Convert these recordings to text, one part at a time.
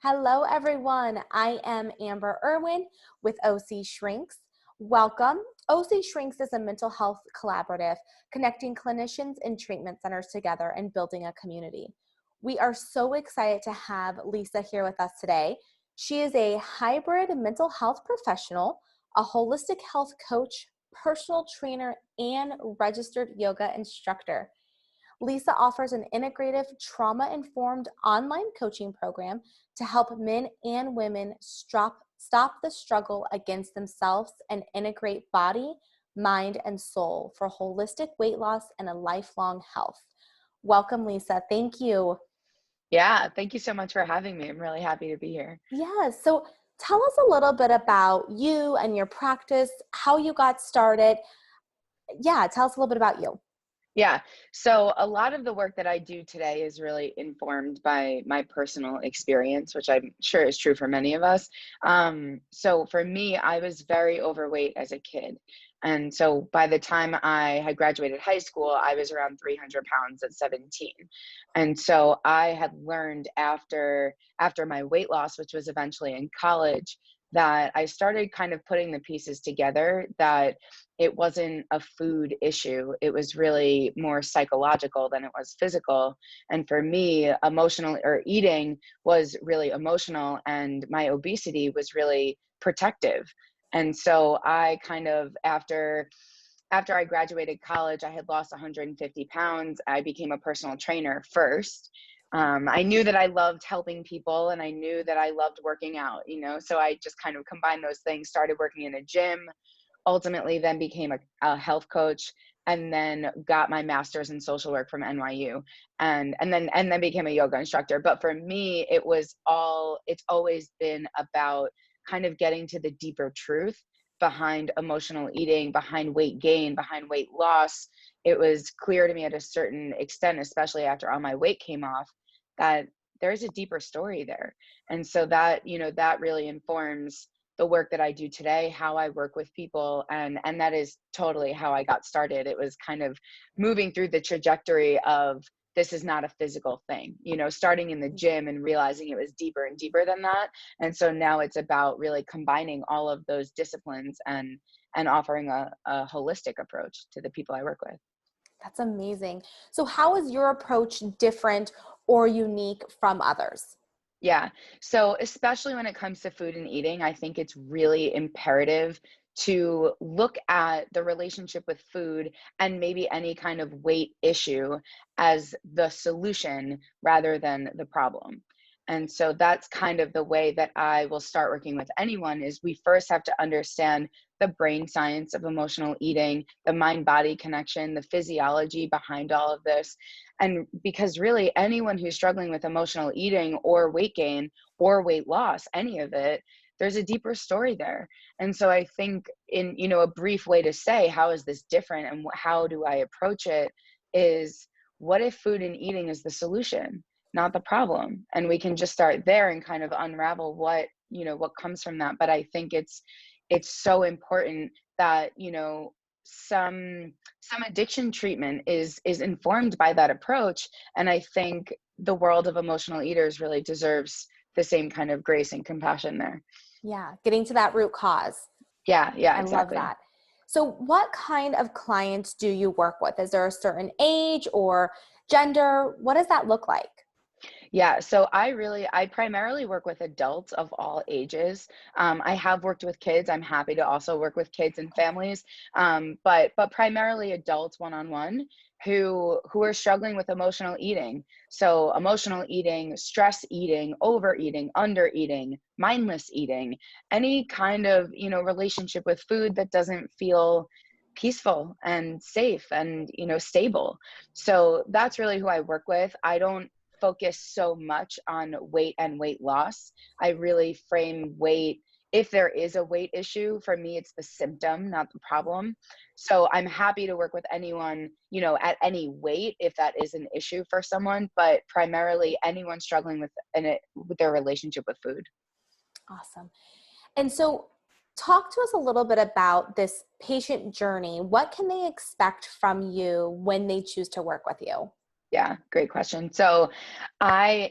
Hello, everyone. I am Amber Irwin with OC Shrinks. Welcome. OC Shrinks is a mental health collaborative connecting clinicians and treatment centers together and building a community. We are so excited to have Lisa here with us today. She is a hybrid mental health professional, a holistic health coach, personal trainer, and registered yoga instructor. Lisa offers an integrative, trauma-informed online coaching program to help men and women stop the struggle against themselves and integrate body, mind, and soul for holistic weight loss and a lifelong health. Welcome, Lisa. Thank you. Yeah, thank you so much for having me. I'm really happy to be here. Yeah, so tell us a little bit about you and your practice, how you got started. Yeah, tell us a little bit about you. Yeah, so a lot of the work that I do today is really informed by my personal experience, which I'm sure is true for many of us. So for me, I was very overweight as a kid. And so by the time I had graduated high school, I was around 300 pounds at 17. And so I had learned after my weight loss, which was eventually in college, that I started kind of putting the pieces together that it wasn't a food issue. It was really more psychological than it was physical. And for me, emotional or eating was really emotional, and my obesity was really protective. And so I kind of, after I graduated college, I had lost 150 pounds. I became a personal trainer first. I knew that I loved helping people and I knew that I loved working out, so I just kind of combined those things, started working in a gym, ultimately then became a health coach, and then got my master's in social work from NYU, and then became a yoga instructor. But for me, it's always been about kind of getting to the deeper truth behind emotional eating, behind weight gain, behind weight loss. It was clear to me at a certain extent, especially after all my weight came off, that there's a deeper story there. And so that really informs the work that I do today, how I work with people, and that is totally how I got started. It was kind of moving through the trajectory of, this is not a physical thing, starting in the gym and realizing it was deeper and deeper than that. And so now it's about really combining all of those disciplines and offering a holistic approach to the people I work with. That's amazing. So how is your approach different or unique from others? Yeah. So especially when it comes to food and eating, I think it's really imperative to look at the relationship with food and maybe any kind of weight issue as the solution rather than the problem. And so that's kind of the way that I will start working with anyone, is we first have to understand the brain science of emotional eating, the mind body connection, the physiology behind all of this. And because really anyone who's struggling with emotional eating or weight gain or weight loss, any of it, there's a deeper story there. And so I think, in a brief way to say how is this different and how do I approach it, is, what if food and eating is the solution, not the problem? And we can just start there and kind of unravel what comes from that. But I think it's so important that some addiction treatment is informed by that approach. And I think the world of emotional eaters really deserves the same kind of grace and compassion there. Yeah, getting to that root cause. Yeah, I love exactly. that. So what kind of clients do you work with? Is there a certain age or gender? What does that look like? Yeah, so I primarily work with adults of all ages. I have worked with kids. I'm happy to also work with kids and families, but primarily adults one-on-one who are struggling with emotional eating. So emotional eating, stress eating, overeating, undereating, mindless eating, any kind of relationship with food that doesn't feel peaceful and safe and stable. So that's really who I work with. I don't focus so much on weight and weight loss. I really frame weight. If there is a weight issue, for me, it's the symptom, not the problem. So I'm happy to work with anyone, at any weight, if that is an issue for someone, but primarily anyone struggling with their relationship with food. Awesome. And so talk to us a little bit about this patient journey. What can they expect from you when they choose to work with you? Yeah, great question. So I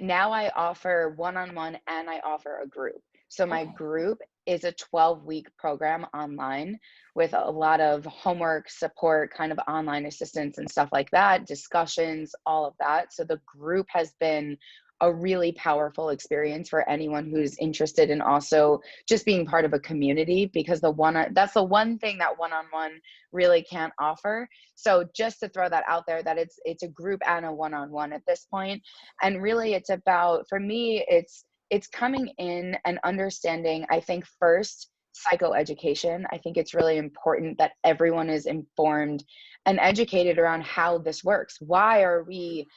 offer one-on-one and I offer a group. So my Okay. group is a 12-week program online with a lot of homework support, kind of online assistance and stuff like that, discussions, all of that. So the group has been a really powerful experience for anyone who's interested in also just being part of a community, because that's the one thing that one-on-one really can't offer. So just to throw that out there, that it's a group and a one-on-one at this point. And really it's about, for me, it's coming in and understanding, I think, first, psychoeducation. I think it's really important that everyone is informed and educated around how this works. Why are we,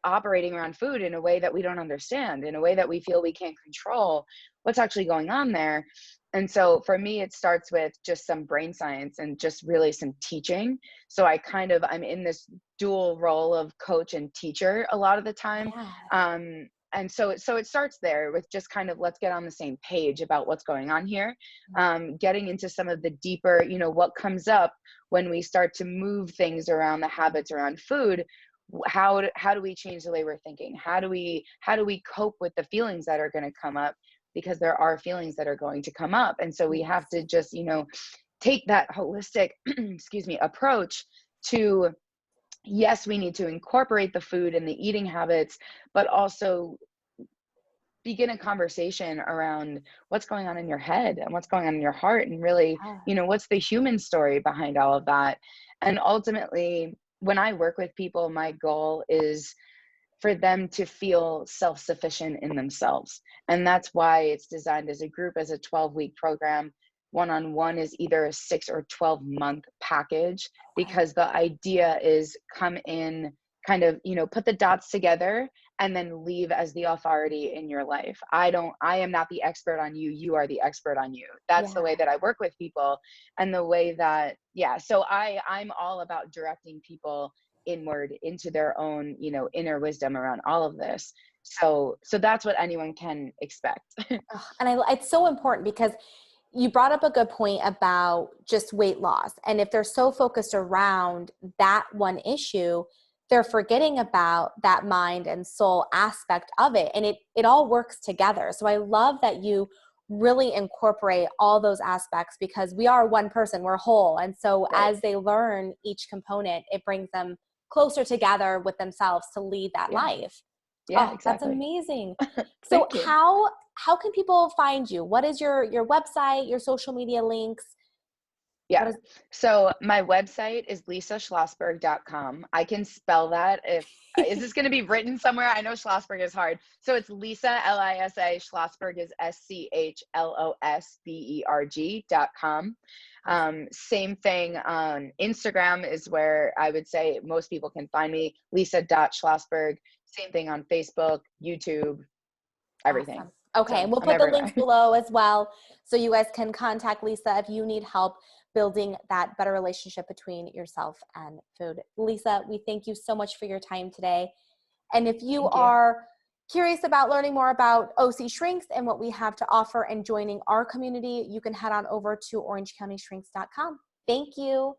operating around food in a way that we don't understand, in a way that we feel we can't control? What's actually going on there? And so for me, it starts with just some brain science and just really some teaching. So I'm in this dual role of coach and teacher a lot of the time. Yeah. And so it starts there with just kind of, let's get on the same page about what's going on here. Getting into some of the deeper, what comes up when we start to move things around, the habits around food. How do we change the way we're thinking? How do we cope with the feelings that are going to come up? Because there are feelings that are going to come up. And so we have to just, take that holistic, excuse me, approach to, yes, we need to incorporate the food and the eating habits, but also begin a conversation around what's going on in your head and what's going on in your heart, and really, Yeah. what's the human story behind all of that. And ultimately, when I work with people, my goal is for them to feel self-sufficient in themselves. And that's why it's designed as a group, as a 12-week program. One-on-one is either a 6 or 12-month package, Okay. because the idea is come in, kind of, put the dots together and then leave as the authority in your life. I am not the expert on you. You are the expert on you. That's the Yeah. way that I work with people. And the way that, yeah, so I'm all about directing people inward into their own, inner wisdom around all of this. So that's what anyone can expect. Ugh, and it's so important because you brought up a good point about just weight loss. And if they're so focused around that one issue, they're forgetting about that mind and soul aspect of it. And it all works together. So I love that you really incorporate all those aspects, because we are one person, we're whole. And so Right. as they learn each component, it brings them closer together with themselves to lead that Yeah. life. Yeah, Oh, that's exactly. amazing. So Thank you. how can people find you? What is your website, your social media links? What Yeah. is So my website is lisaschlosberg.com. I can spell that if, is this going to be written somewhere? I know Schlossberg is hard. So it's Lisa, Lisa, Schlossberg is SCHLOSBERG.com. awesome. Same thing on Instagram is where I would say most people can find me, Lisa.Schlossberg. Same thing on Facebook, YouTube, everything. Awesome. Okay, So and we'll I'm put the everywhere. links below as well, so you guys can contact Lisa if you need help building that better relationship between yourself and food. Lisa, we thank you so much for your time today. And if you Thank you. are curious about learning more about OC Shrinks and what we have to offer and joining our community, you can head on over to orangecountyshrinks.com. Thank you.